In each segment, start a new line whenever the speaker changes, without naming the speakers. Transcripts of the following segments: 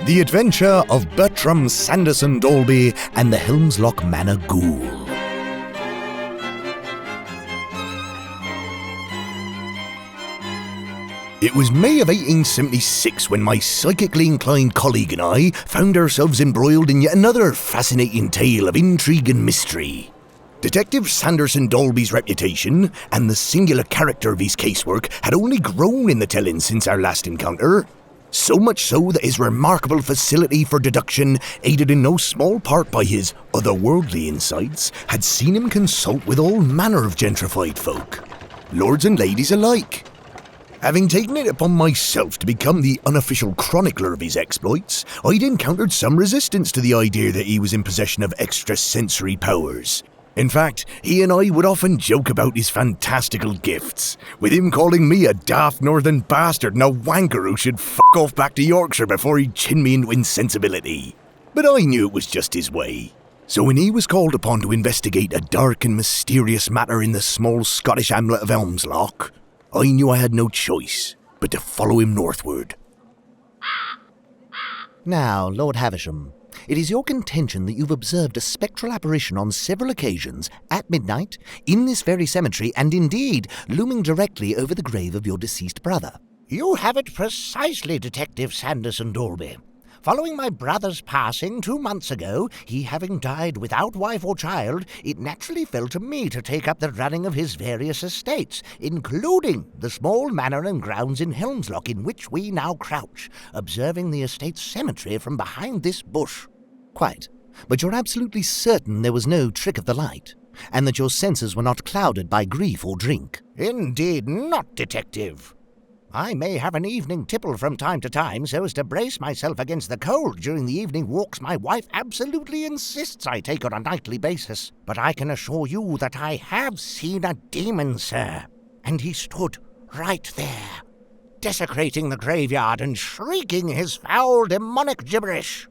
The Adventure of Bertram, Sanderson-Dalby and the Helmsloch Manor Ghoul. It was May of 1876 when my psychically inclined colleague and I found ourselves embroiled in yet another fascinating tale of intrigue and mystery. Detective Sanderson-Dalby's reputation and the singular character of his casework had only grown in the telling since our last encounter. So much so that his remarkable facility for deduction, aided in no small part by his otherworldly insights, had seen him consult with all manner of gentrified folk, lords and ladies alike. Having taken it upon myself to become the unofficial chronicler of his exploits, I'd encountered some resistance to the idea that he was in possession of extrasensory powers. In fact, he and I would often joke about his fantastical gifts, with him calling me a daft northern bastard and a wanker who should fuck off back to Yorkshire before he'd chin me into insensibility. But I knew it was just his way. So when he was called upon to investigate a dark and mysterious matter in the small Scottish hamlet of Helmsloch, I knew I had no choice but to follow him northward.
Now, Lord Havisham, it is your contention that you've observed a spectral apparition on several occasions, at midnight, in this very cemetery, and indeed looming directly over the grave of your deceased brother.
You have it precisely, Detective Sanderson-Dalby. Following my brother's passing 2 months ago, he having died without wife or child, it naturally fell to me to take up the running of his various estates, including the small manor and grounds in Helmsloch in which we now crouch, observing the estate's cemetery from behind this bush.
Quite. But you're absolutely certain there was no trick of the light, and that your senses were not clouded by grief or drink?
Indeed not, Detective. I may have an evening tipple from time to time so as to brace myself against the cold during the evening walks my wife absolutely insists I take on a nightly basis. But I can assure you that I have seen a demon, sir. And he stood right there, desecrating the graveyard and shrieking his foul demonic gibberish.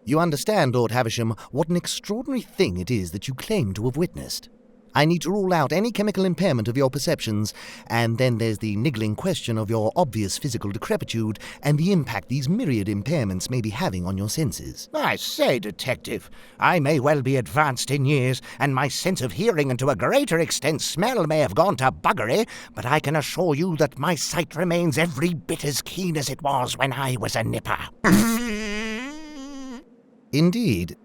You understand, Lord Havisham, what an extraordinary thing it is that you claim to have witnessed. I need to rule out any chemical impairment of your perceptions, and then there's the niggling question of your obvious physical decrepitude and the impact these myriad impairments may be having on your senses.
I say, Detective, I may well be advanced in years, and my sense of hearing and to a greater extent smell may have gone to buggery, but I can assure you that my sight remains every bit as keen as it was when I was a nipper.
Indeed.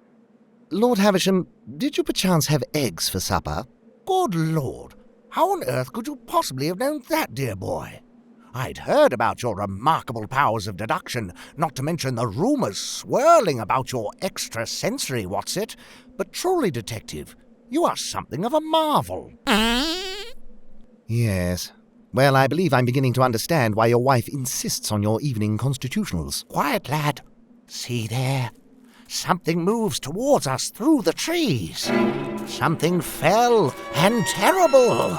Lord Havisham, did you perchance have eggs for supper?
Good Lord, how on earth could you possibly have known that, dear boy? I'd heard about your remarkable powers of deduction, not to mention the rumours swirling about your extrasensory what's-it, but truly, Detective, you are something of a marvel.
Yes. Well, I believe I'm beginning to understand why your wife insists on your evening constitutionals.
Quiet, lad. See there? Something moves towards us through the trees. Something fell and terrible.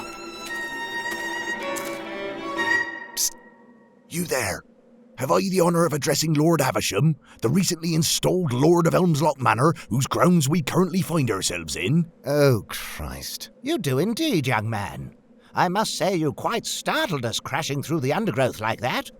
Psst. You there. Have I the honour of addressing Lord Havisham, the recently installed Lord of Helmsloch Manor, whose grounds we currently find ourselves in?
Oh, Christ.
You do indeed, young man. I must say you quite startled us crashing through the undergrowth like that.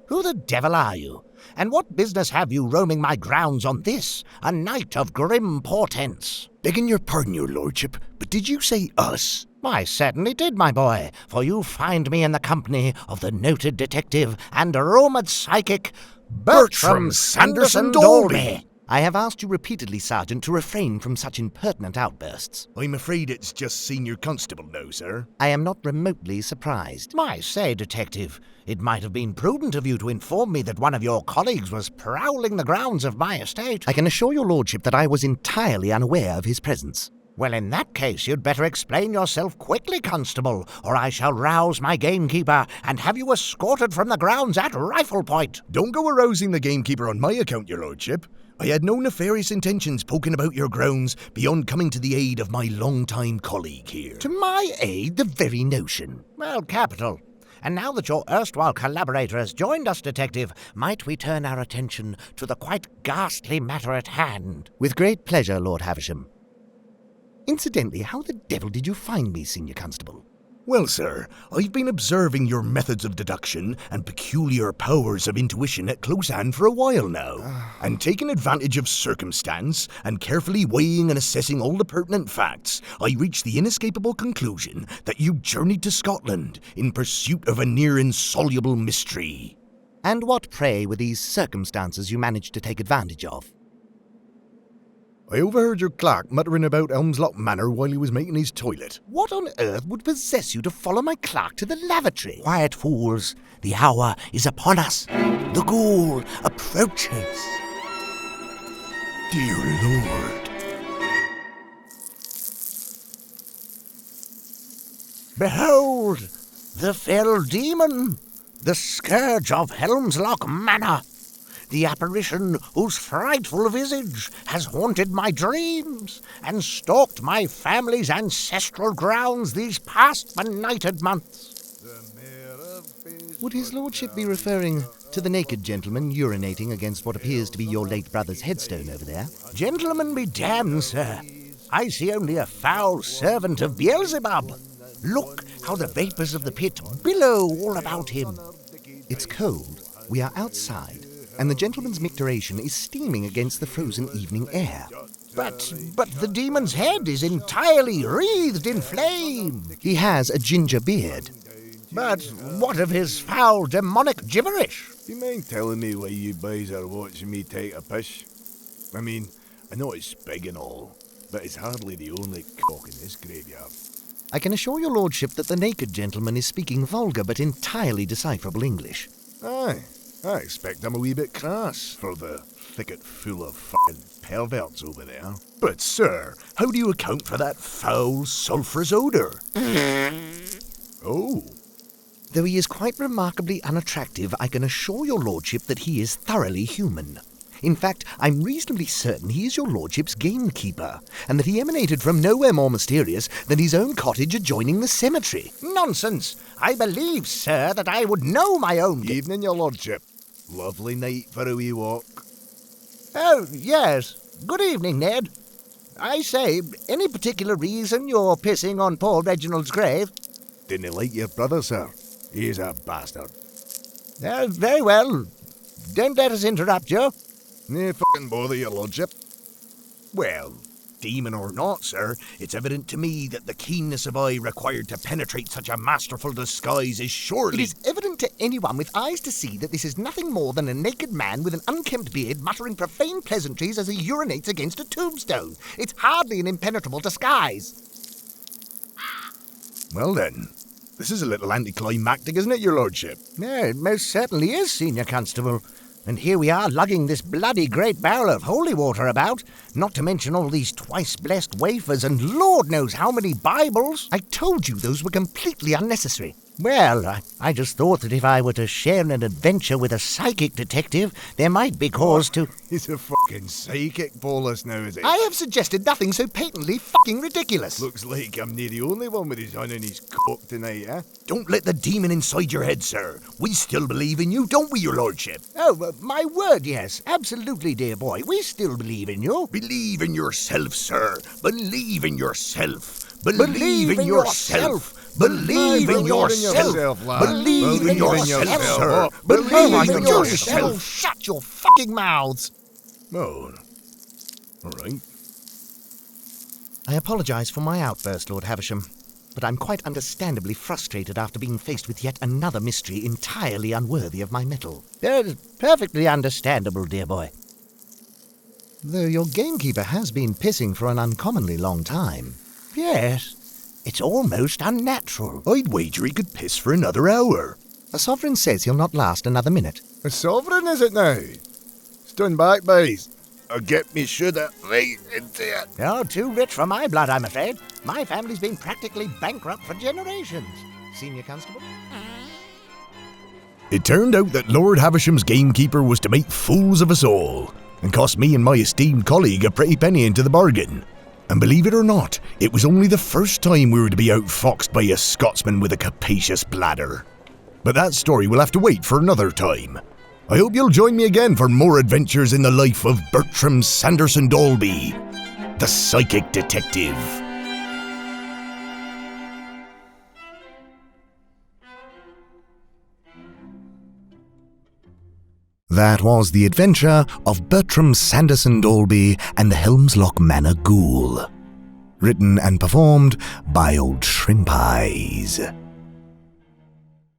Who the devil are you? And what business have you roaming my grounds on this, a night of grim portents?
Begging your pardon, your lordship, but did you say us?
I certainly did, my boy, for you find me in the company of the noted detective and rumoured psychic, Bertram Sanderson-Dalby.
I have asked you repeatedly, Sergeant, to refrain from such impertinent outbursts.
I'm afraid it's just Senior Constable now, sir.
I am not remotely surprised.
I say, Detective, it might have been prudent of you to inform me that one of your colleagues was prowling the grounds of my estate.
I can assure your lordship that I was entirely unaware of his presence.
Well, in that case, you'd better explain yourself quickly, Constable, or I shall rouse my gamekeeper and have you escorted from the grounds at rifle point.
Don't go arousing the gamekeeper on my account, your lordship. I had no nefarious intentions poking about your grounds beyond coming to the aid of my long-time colleague here.
To my aid, the very notion.
Well, capital. And now that your erstwhile collaborator has joined us, Detective, might we turn our attention to the quite ghastly matter at hand?
With great pleasure, Lord Havisham. Incidentally, how the devil did you find me, Senior Constable?
Well, sir, I've been observing your methods of deduction and peculiar powers of intuition at close hand for a while now, and taking advantage of circumstance and carefully weighing and assessing all the pertinent facts, I reached the inescapable conclusion that you journeyed to Scotland in pursuit of a near insoluble mystery.
And what, pray, were these circumstances you managed to take advantage of?
I overheard your clerk muttering about Helmsloch Manor while he was making his toilet.
What on earth would possess you to follow my clerk to the lavatory? Quiet, fools. The hour is upon us. The Ghoul approaches.
Dear Lord.
Behold, the fell demon, the scourge of Helmsloch Manor, the apparition whose frightful visage has haunted my dreams and stalked my family's ancestral grounds these past benighted months.
Would his lordship be referring to the naked gentleman urinating against what appears to be your late brother's headstone over there?
Gentlemen be damned, sir. I see only a foul servant of Beelzebub. Look how the vapours of the pit billow all about him.
It's cold. We are outside, and the gentleman's micturation is steaming against the frozen evening air.
But the demon's head is entirely wreathed in flame.
He has a ginger beard.
But what of his foul demonic gibberish?
Do you mind telling me why you boys are watching me take a piss? I mean, I know it's big and all, but it's hardly the only cock in this graveyard.
I can assure your lordship that the naked gentleman is speaking vulgar but entirely decipherable English.
Aye, I expect I'm a wee bit crass for the thicket full of fucking perverts over there.
But, sir, how do you account for that foul, sulphurous odour?
Oh.
Though he is quite remarkably unattractive, I can assure your lordship that he is thoroughly human. In fact, I'm reasonably certain he is your lordship's gamekeeper, and that he emanated from nowhere more mysterious than his own cottage adjoining the cemetery.
Nonsense! I believe, sir, that I would know my own...
Evening, your lordship. Lovely night for a wee walk.
Oh, yes. Good evening, Ned. I say, any particular reason you're pissing on Paul Reginald's grave?
Didn't like your brother, sir. He's a bastard.
Very well. Don't let us interrupt you.
Nay, fucking bother, your lordship.
Well, demon or not, sir, it's evident to me that the keenness of eye required to penetrate such a masterful disguise is surely...
It is evident to anyone with eyes to see that this is nothing more than a naked man with an unkempt beard muttering profane pleasantries as he urinates against a tombstone. It's hardly an impenetrable disguise.
Well then, this is a little anticlimactic, isn't it, your lordship?
Yeah, it most certainly is, Senior Constable. And here we are lugging this bloody great barrel of holy water about, not to mention all these twice-blessed wafers and Lord knows how many Bibles.
I told you those were completely unnecessary.
Well, I just thought that if I were to share an adventure with a psychic detective, there might be cause to...
He's a fucking psychic, Paulus, now, is he?
I have suggested nothing so patently fucking ridiculous.
Looks like I'm near the only one with his hand in his cock tonight, eh?
Don't let the demon inside your head, sir. We still believe in you, don't we, your lordship?
Oh, my word, yes. Absolutely, dear boy. We still believe in you.
Believe in yourself, sir. Believe in yourself. Believe in yourself. Believe in yourself. Believe in yourself, sir. Believe in yourself.
Shut your fucking mouths.
Oh, all right.
I apologize for my outburst, Lord Havisham, but I'm quite understandably frustrated after being faced with yet another mystery entirely unworthy of my mettle.
Perfectly understandable, dear boy.
Though your gamekeeper has been pissing for an uncommonly long time.
Yes. It's almost unnatural.
I'd wager he could piss for another hour.
A sovereign says he'll not last another minute.
A sovereign, is it now? Stand back, boys. I'll get me shoulder right into it.
You're too rich for my blood, I'm afraid. My family's been practically bankrupt for generations. Senior Constable?
It turned out that Lord Havisham's gamekeeper was to make fools of us all, and cost me and my esteemed colleague a pretty penny into the bargain. And believe it or not, it was only the first time we were to be outfoxed by a Scotsman with a capacious bladder. But that story will have to wait for another time. I hope you'll join me again for more adventures in the life of Bertram Sanderson-Dalby, the psychic detective. That was the adventure of Bertram Sanderson-Dalby and the Helmsloch Manor Ghoul. Written and performed by old Shrimpeyes.